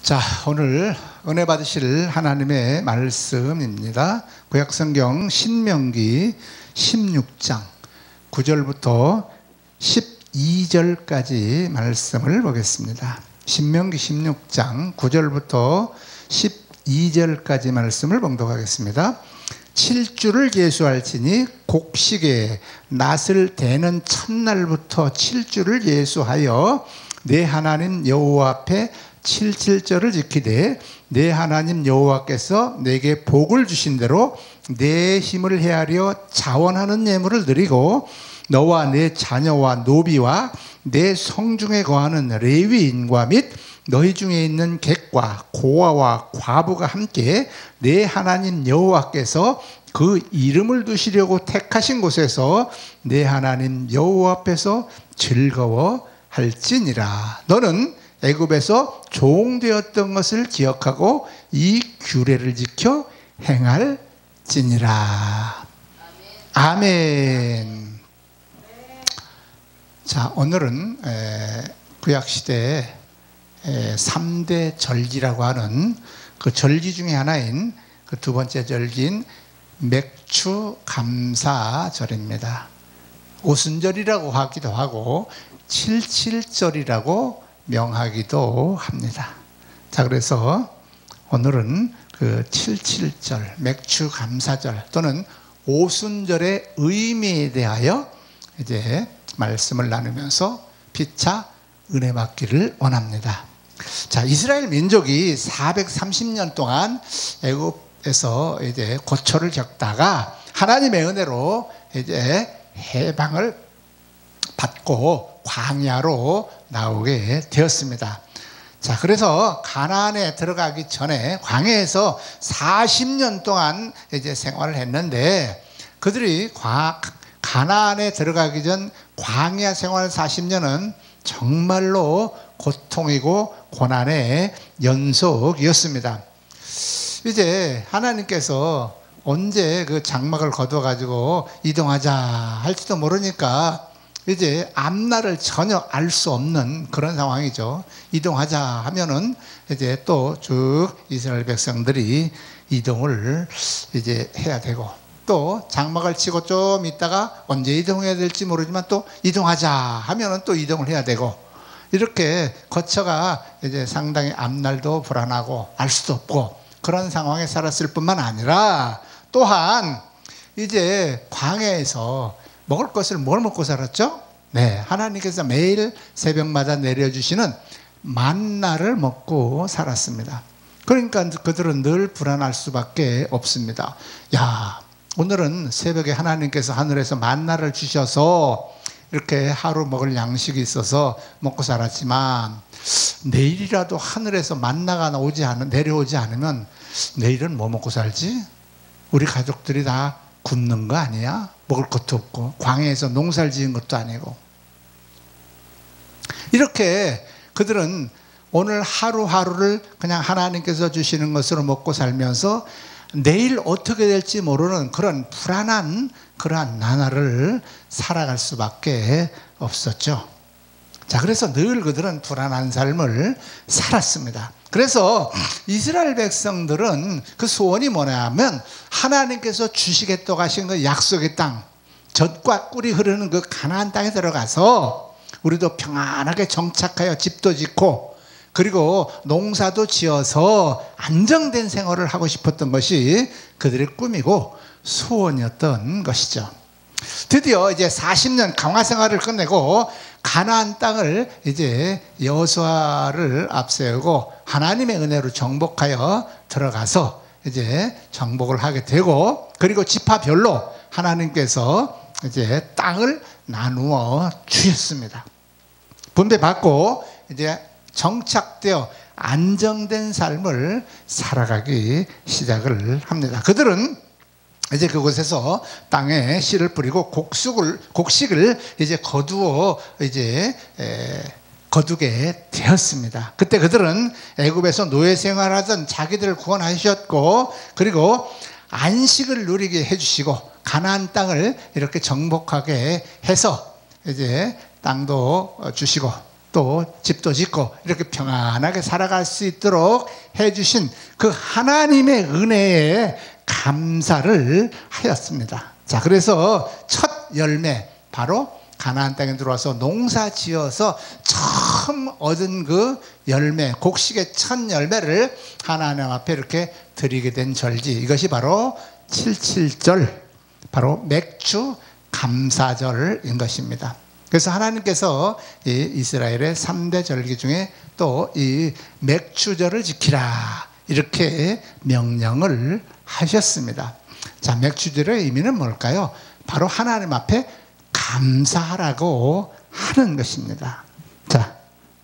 자, 오늘 은혜 받으실 하나님의 말씀입니다. 구약성경 신명기 16장 9절부터 12절까지 말씀을 보겠습니다. 신명기 16장 9절부터 12절까지 말씀을 봉독하겠습니다. 7주를 예수할지니 곡식에 낫을 대는 첫날부터 7주를 예수하여 내 하나님 여호와 앞에 7.7절을 지키되 내 하나님 여호와께서 내게 복을 주신 대로 내 힘을 헤아려 자원하는 예물을 드리고 너와 내 자녀와 노비와 내 성중에 거하는 레위인과 및 너희 중에 있는 객과 고아와 과부가 함께 내 하나님 여호와께서 그 이름을 두시려고 택하신 곳에서 내 하나님 여호와 앞에서 즐거워할지니라. 너는 애굽에서 종되었던 것을 기억하고 이 규례를 지켜 행할지니라. 아멘. 자, 오늘은 구약시대의 3대 절기라고 하는 그 절기 중에 하나인 그 두 번째 절기인 맥추감사절입니다. 오순절이라고 하기도 하고 7.7절이라고 명하기도 합니다. 자, 그래서 오늘은 그 7.7절 맥추감사절 또는 오순절의 의미에 대하여 이제 말씀을 나누면서 피차 은혜 받기를 원합니다. 자, 이스라엘 민족이 430년 동안 애굽에서 이제 고초를 겪다가 하나님의 은혜로 이제 해방을 받고 광야로 나오게 되었습니다. 자, 그래서 가나안에 들어가기 전에 광야에서 40년 동안 이제 생활을 했는데 그들이 가나안에 들어가기 전 광야 생활 40년은 정말로 고통이고 고난의 연속이었습니다. 이제 하나님께서 언제 그 장막을 거둬가지고 이동하자 할지도 모르니까 이제 앞날을 전혀 알 수 없는 그런 상황이죠. 이동하자 하면은 이제 또 쭉 이스라엘 백성들이 이동을 이제 해야 되고 또 장막을 치고 좀 있다가 언제 이동해야 될지 모르지만 또 이동하자 하면은 또 이동을 해야 되고 이렇게 거처가 이제 상당히 앞날도 불안하고 알 수도 없고 그런 상황에 살았을 뿐만 아니라 또한 이제 광야에서 먹을 것을 뭘 먹고 살았죠? 네, 하나님께서 매일 새벽마다 내려주시는 만나를 먹고 살았습니다. 그러니까 그들은 늘 불안할 수밖에 없습니다. 야, 오늘은 새벽에 하나님께서 하늘에서 만나를 주셔서 이렇게 하루 먹을 양식이 있어서 먹고 살았지만 내일이라도 하늘에서 만나가 내려오지 않으면 내일은 뭐 먹고 살지? 우리 가족들이 다 굶는 거 아니야? 먹을 것도 없고 광야에서 농사를 지은 것도 아니고 이렇게 그들은 오늘 하루하루를 그냥 하나님께서 주시는 것으로 먹고 살면서 내일 어떻게 될지 모르는 그런 불안한 그러한 나날을 살아갈 수밖에 없었죠. 자, 그래서 늘 그들은 불안한 삶을 살았습니다. 그래서 이스라엘 백성들은 그 소원이 뭐냐면 하나님께서 주시겠다고 하신 그 약속의 땅, 젖과 꿀이 흐르는 그 가나안 땅에 들어가서 우리도 평안하게 정착하여 집도 짓고 그리고 농사도 지어서 안정된 생활을 하고 싶었던 것이 그들의 꿈이고 소원이었던 것이죠. 드디어 이제 40년 강화 생활을 끝내고 가나안 땅을 이제 여호수아를 앞세우고 하나님의 은혜로 정복하여 들어가서 이제 정복을 하게 되고 그리고 지파별로 하나님께서 이제 땅을 나누어 주셨습니다. 분배받고 이제 정착되어 안정된 삶을 살아가기 시작을 합니다. 그들은 이제 그곳에서 땅에 씨를 뿌리고 곡식을 이제 거두게 되었습니다. 그때 그들은 애굽에서 노예 생활하던 자기들을 구원하셨고 그리고 안식을 누리게 해주시고 가나안 땅을 이렇게 정복하게 해서 이제 땅도 주시고 또 집도 짓고 이렇게 평안하게 살아갈 수 있도록 해주신 그 하나님의 은혜에 감사를 하였습니다. 자, 그래서 첫 열매, 바로 가나안 땅에 들어와서 농사 지어서 처음 얻은 그 열매, 곡식의 첫 열매를 하나님 앞에 이렇게 드리게 된 절기, 이것이 바로 칠칠절, 바로 맥주 감사절인 것입니다. 그래서 하나님께서 이 이스라엘의 3대 절기 중에 또 이 맥주절을 지키라, 이렇게 명령을 하셨습니다. 자, 맥주절의 의미는 뭘까요? 바로 하나님 앞에 감사하라고 하는 것입니다. 자,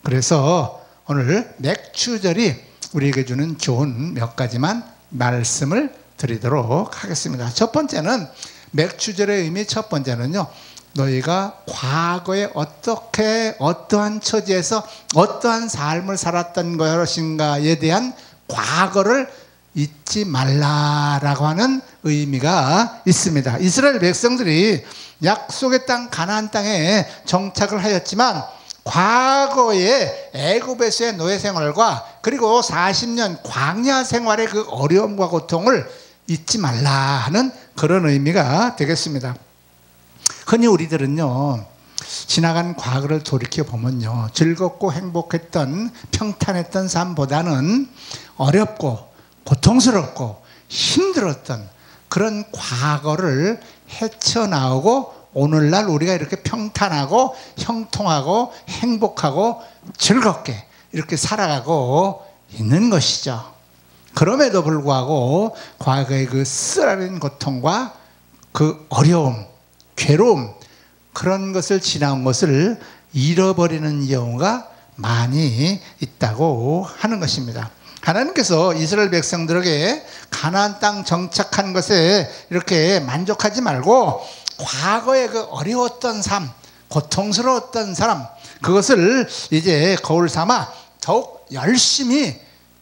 그래서 오늘 맥주절이 우리에게 주는 좋은 몇 가지만 말씀을 드리도록 하겠습니다. 첫 번째는, 맥주절의 의미 첫 번째는요, 너희가 과거에 어떻게 어떠한 처지에서 어떠한 삶을 살았던 것인가에 대한 과거를 잊지 말라라고 하는 의미가 있습니다. 이스라엘 백성들이 약속의 땅 가나안 땅에 정착을 하였지만 과거의 애굽에서의 노예 생활과 그리고 40년 광야 생활의 그 어려움과 고통을 잊지 말라 하는 그런 의미가 되겠습니다. 흔히 우리들은요, 지나간 과거를 돌이켜보면요, 즐겁고 행복했던 평탄했던 삶보다는 어렵고 고통스럽고 힘들었던 그런 과거를 헤쳐나오고 오늘날 우리가 이렇게 평탄하고 형통하고 행복하고 즐겁게 이렇게 살아가고 있는 것이죠. 그럼에도 불구하고 과거의 그 쓰라린 고통과 그 어려움, 괴로움, 그런 것을 지나온 것을 잃어버리는 경우가 많이 있다고 하는 것입니다. 하나님께서 이스라엘 백성들에게 가나안 땅 정착한 것에 이렇게 만족하지 말고 과거에 그 어려웠던 삶, 고통스러웠던 사람, 그것을 이제 거울 삼아 더욱 열심히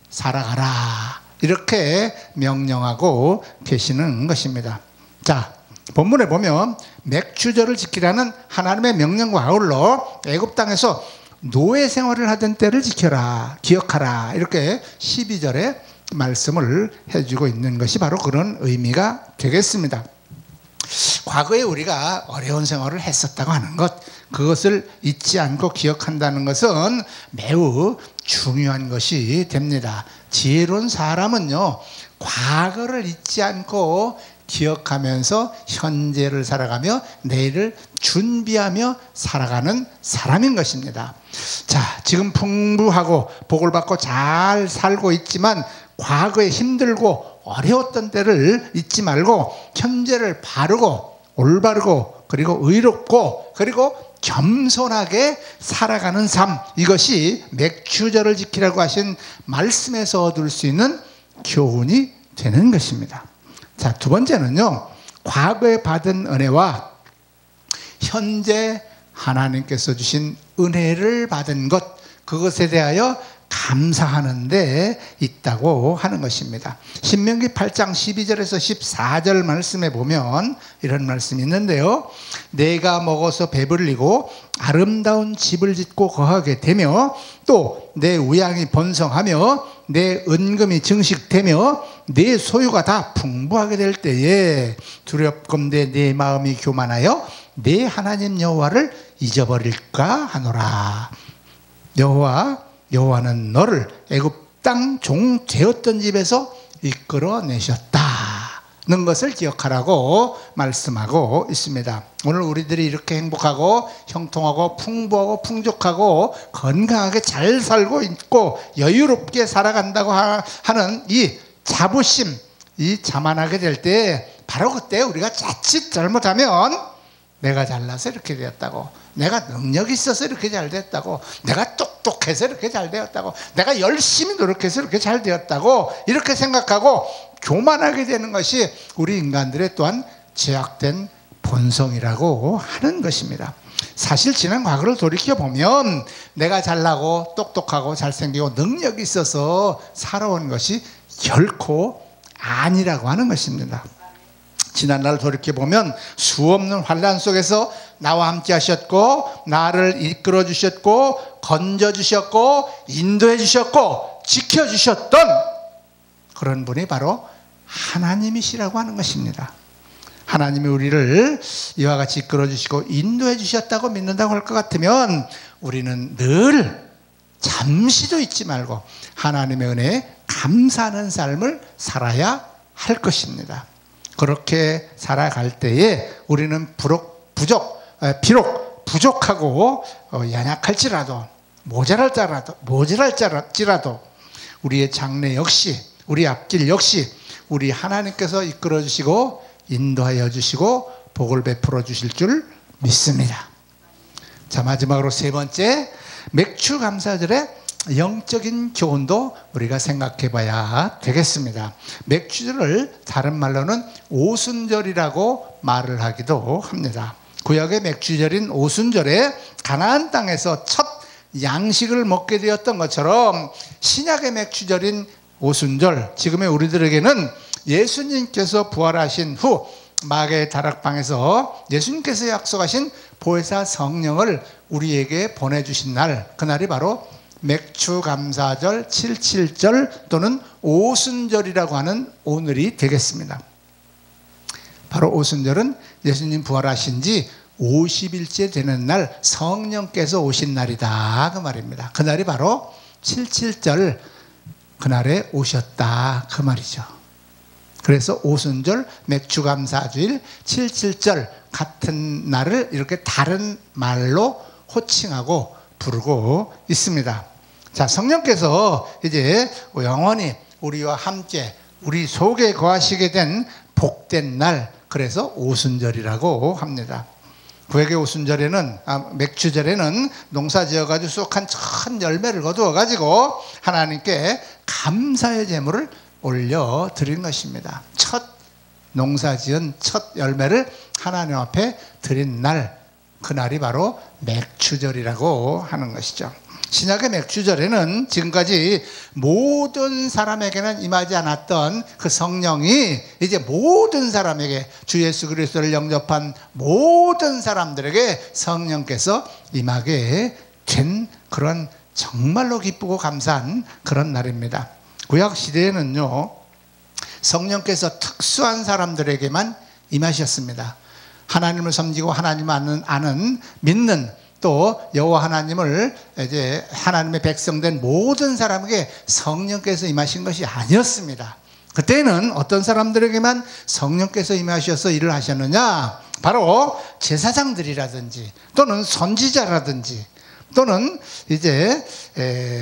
살아가라, 이렇게 명령하고 계시는 것입니다. 자, 본문에 보면 맥주절을 지키라는 하나님의 명령과 아울러 애굽 땅에서 노예 생활을 하던 때를 지켜라, 기억하라, 이렇게 12절에 말씀을 해주고 있는 것이 바로 그런 의미가 되겠습니다. 과거에 우리가 어려운 생활을 했었다고 하는 것, 그것을 잊지 않고 기억한다는 것은 매우 중요한 것이 됩니다. 지혜로운 사람은요, 과거를 잊지 않고 기억하면서 현재를 살아가며 내일을 준비하며 살아가는 사람인 것입니다. 자, 지금 풍부하고 복을 받고 잘 살고 있지만 과거에 힘들고 어려웠던 때를 잊지 말고 현재를 바르고 올바르고 그리고 의롭고 그리고 겸손하게 살아가는 삶, 이것이 맥주절을 지키라고 하신 말씀에서 얻을 수 있는 교훈이 되는 것입니다. 자, 두 번째는요, 과거에 받은 은혜와 현재 하나님께서 주신 은혜를 받은 것, 그것에 대하여 감사하는 데 있다고 하는 것입니다. 신명기 8장 12절에서 14절 말씀에 보면 이런 말씀이 있는데요, 내가 먹어서 배불리고 아름다운 집을 짓고 거하게 되며 또 내 우양이 번성하며 내 은금이 증식되며 내 소유가 다 풍부하게 될 때에 두렵건대 내 마음이 교만하여 내 하나님 여호와를 잊어버릴까 하노라. 여호와는 너를 애굽 땅 종 되었던 집에서 이끌어내셨다는 것을 기억하라고 말씀하고 있습니다. 오늘 우리들이 이렇게 행복하고 형통하고 풍부하고 풍족하고 건강하게 잘 살고 있고 여유롭게 살아간다고 하는 이 자부심, 이 자만하게 될 때 바로 그때 우리가 자칫 잘못하면 내가 잘나서 이렇게 되었다고, 내가 능력이 있어서 이렇게 잘 됐다고, 내가 똑똑해서 이렇게 잘 되었다고, 내가 열심히 노력해서 이렇게 잘 되었다고 이렇게 생각하고 교만하게 되는 것이 우리 인간들의 또한 죄악된 본성이라고 하는 것입니다. 사실 지난 과거를 돌이켜보면 내가 잘나고 똑똑하고 잘생기고 능력이 있어서 살아온 것이 결코 아니라고 하는 것입니다. 지난날 돌이켜보면 수없는 환난 속에서 나와 함께 하셨고 나를 이끌어 주셨고 건져주셨고 인도해 주셨고 지켜주셨던 그런 분이 바로 하나님이시라고 하는 것입니다. 하나님이 우리를 이와 같이 이끌어 주시고 인도해 주셨다고 믿는다고 할 것 같으면 우리는 늘 잠시도 잊지 말고 하나님의 은혜에 감사하는 삶을 살아야 할 것입니다. 그렇게 살아갈 때에 우리는 비록 부족하고 연약할지라도 모자랄지라도 우리의 장래 역시 우리 앞길 역시 우리 하나님께서 이끌어 주시고 인도하여 주시고 복을 베풀어 주실 줄 믿습니다. 자, 마지막으로 세 번째, 맥주 감사절의 영적인 교훈도 우리가 생각해 봐야 되겠습니다. 맥주절을 다른 말로는 오순절이라고 말을 하기도 합니다. 구약의 맥주절인 오순절에 가나안 땅에서 첫 양식을 먹게 되었던 것처럼 신약의 맥주절인 오순절, 지금의 우리들에게는 예수님께서 부활하신 후 마가의 다락방에서 예수님께서 약속하신 보혜사 성령을 우리에게 보내주신 날, 그날이 바로 맥주감사절 77절 또는 오순절이라고 하는 오늘이 되겠습니다. 바로 오순절은 예수님 부활하신 지 50일째 되는 날 성령께서 오신 날이다 그 말입니다. 그날이 바로 77절 그날에 오셨다 그 말이죠. 그래서 오순절, 맥주감사주일, 77절 같은 날을 이렇게 다른 말로 호칭하고 부르고 있습니다. 자, 성령께서 이제 영원히 우리와 함께 우리 속에 거하시게 된 복된 날, 그래서 오순절이라고 합니다. 구약의 오순절에는 맥주절에는 농사 지어가지고 수확한 첫 열매를 거두어가지고 하나님께 감사의 제물을 올려드린 것입니다. 첫 농사 지은 첫 열매를 하나님 앞에 드린 날, 그날이 바로 맥주절이라고 하는 것이죠. 신약의 맥주절에는 지금까지 모든 사람에게는 임하지 않았던 그 성령이 이제 모든 사람에게, 주 예수 그리스도를 영접한 모든 사람들에게 성령께서 임하게 된 그런 정말로 기쁘고 감사한 그런 날입니다. 구약 시대에는요, 성령께서 특수한 사람들에게만 임하셨습니다. 하나님을 섬기고 하나님을 아는 믿는 또 여호와 하나님을 이제 하나님의 백성된 모든 사람에게 성령께서 임하신 것이 아니었습니다. 그때는 어떤 사람들에게만 성령께서 임하셔서 일을 하셨느냐? 바로 제사장들이라든지 또는 선지자라든지 또는 이제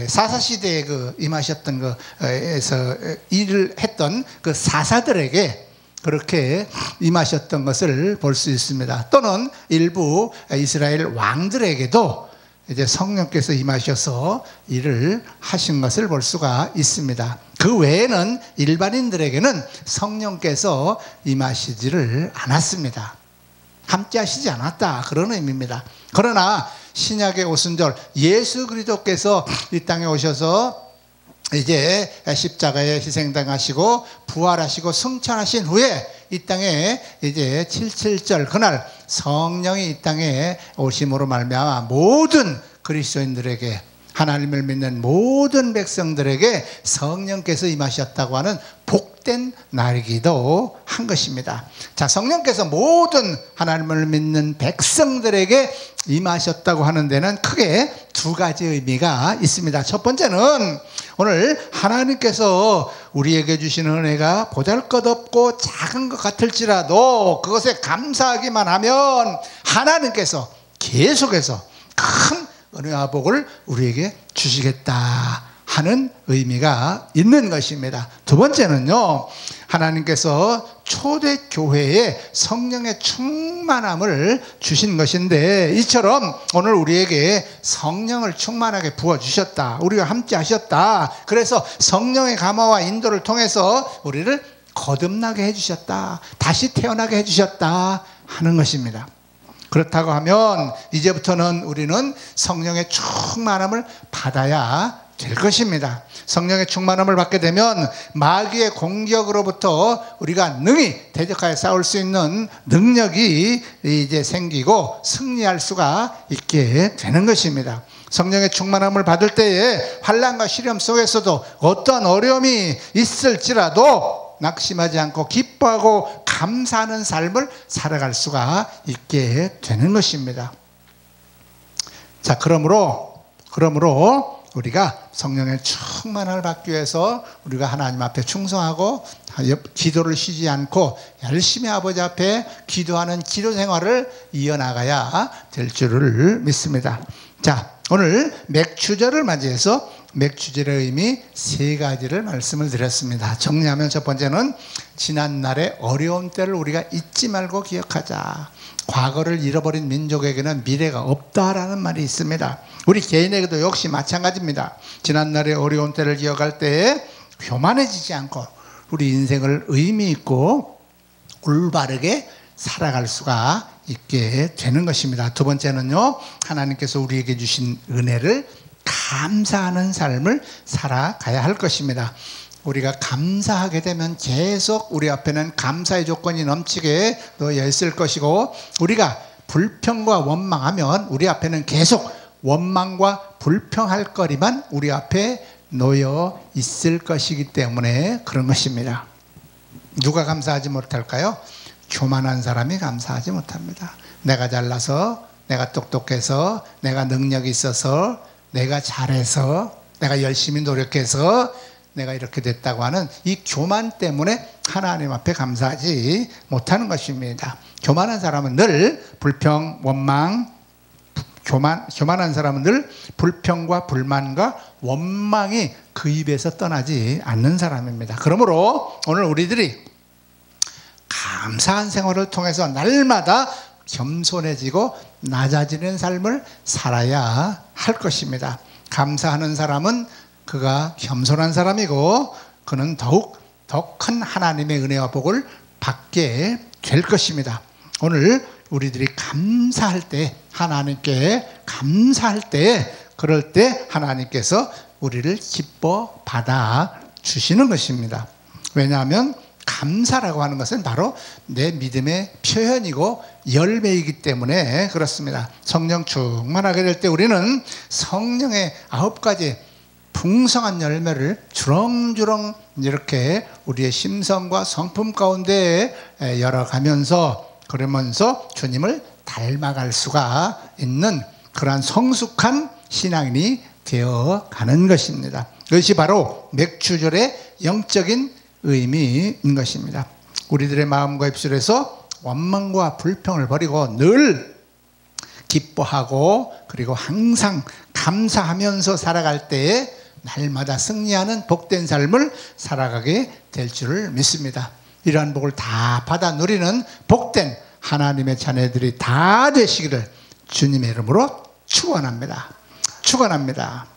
사사시대에 임하셨던 에서 일을 했던 그 사사들에게 그렇게 임하셨던 것을 볼 수 있습니다. 또는 일부 이스라엘 왕들에게도 이제 성령께서 임하셔서 일을 하신 것을 볼 수가 있습니다. 그 외에는 일반인들에게는 성령께서 임하시지를 않았습니다. 함께 하시지 않았다, 그런 의미입니다. 그러나 신약의 오순절, 예수 그리스도께서 이 땅에 오셔서 이제 십자가에 희생당하시고 부활하시고 승천하신 후에 이 땅에 이제 77절 그날 성령이 이 땅에 오심으로 말미암아 모든 그리스도인들에게, 하나님을 믿는 모든 백성들에게 성령께서 임하셨다고 하는 복된 날이기도 한 것입니다. 자, 성령께서 모든 하나님을 믿는 백성들에게 임하셨다고 하는 데는 크게 두 가지 의미가 있습니다. 첫 번째는 오늘 하나님께서 우리에게 주시는 은혜가 보잘것없고 작은 것 같을지라도 그것에 감사하기만 하면 하나님께서 계속해서 큰 은혜와 복을 우리에게 주시겠다 하는 의미가 있는 것입니다. 두 번째는요, 하나님께서 초대교회에 성령의 충만함을 주신 것인데, 이처럼 오늘 우리에게 성령을 충만하게 부어주셨다, 우리와 함께 하셨다, 그래서 성령의 감화와 인도를 통해서 우리를 거듭나게 해주셨다, 다시 태어나게 해주셨다 하는 것입니다. 그렇다고 하면 이제부터는 우리는 성령의 충만함을 받아야 될 것입니다. 성령의 충만함을 받게 되면 마귀의 공격으로부터 우리가 능히 대적하여 싸울 수 있는 능력이 이제 생기고 승리할 수가 있게 되는 것입니다. 성령의 충만함을 받을 때에 환난과 시련 속에서도 어떠한 어려움이 있을지라도 낙심하지 않고 기뻐하고 감사하는 삶을 살아갈 수가 있게 되는 것입니다. 자, 그러므로 우리가 성령의 충만함을 받기 위해서 우리가 하나님 앞에 충성하고 기도를 쉬지 않고 열심히 아버지 앞에 기도하는 기도 생활을 이어나가야 될 줄을 믿습니다. 자, 오늘 맥추절을 맞이해서 맥추절의 의미 세 가지를 말씀을 드렸습니다. 정리하면 첫 번째는 지난날의 어려운 때를 우리가 잊지 말고 기억하자. 과거를 잃어버린 민족에게는 미래가 없다라는 말이 있습니다. 우리 개인에게도 역시 마찬가지입니다. 지난날의 어려운 때를 기억할 때 교만해지지 않고 우리 인생을 의미 있고 올바르게 살아갈 수가 있게 되는 것입니다. 두 번째는요, 하나님께서 우리에게 주신 은혜를 감사하는 삶을 살아가야 할 것입니다. 우리가 감사하게 되면 계속 우리 앞에는 감사의 조건이 넘치게 놓여 있을 것이고, 우리가 불평과 원망하면 우리 앞에는 계속 원망과 불평할 거리만 우리 앞에 놓여 있을 것이기 때문에 그런 것입니다. 누가 감사하지 못할까요? 교만한 사람이 감사하지 못합니다. 내가 잘나서, 내가 똑똑해서, 내가 능력이 있어서, 내가 잘해서, 내가 열심히 노력해서 내가 이렇게 됐다고 하는 이 교만 때문에 하나님 앞에 감사하지 못하는 것입니다. 교만한 사람은 늘 불평, 원망, 교만한 사람은 늘 불평과 불만과 원망이 그 입에서 떠나지 않는 사람입니다. 그러므로 오늘 우리들이 감사한 생활을 통해서 날마다 겸손해지고 낮아지는 삶을 살아야 할 것입니다. 감사하는 사람은 그가 겸손한 사람이고 그는 더욱 더 큰 하나님의 은혜와 복을 받게 될 것입니다. 오늘 우리들이 감사할 때, 하나님께 감사할 때, 그럴 때 하나님께서 우리를 기뻐 받아 주시는 것입니다. 왜냐하면 감사라고 하는 것은 바로 내 믿음의 표현이고 열매이기 때문에 그렇습니다. 성령 충만하게 될 때 우리는 성령의 9가지 풍성한 열매를 주렁주렁 이렇게 우리의 심성과 성품 가운데 열어가면서, 그러면서 주님을 닮아갈 수가 있는 그러한 성숙한 신앙인이 되어가는 것입니다. 그것이 바로 맥추절의 영적인 의미인 것입니다. 우리들의 마음과 입술에서 원망과 불평을 버리고 늘 기뻐하고 그리고 항상 감사하면서 살아갈 때에 날마다 승리하는 복된 삶을 살아가게 될 줄을 믿습니다. 이러한 복을 다 받아 누리는 복된 하나님의 자녀들이 다 되시기를 주님의 이름으로 축원합니다. 축원합니다.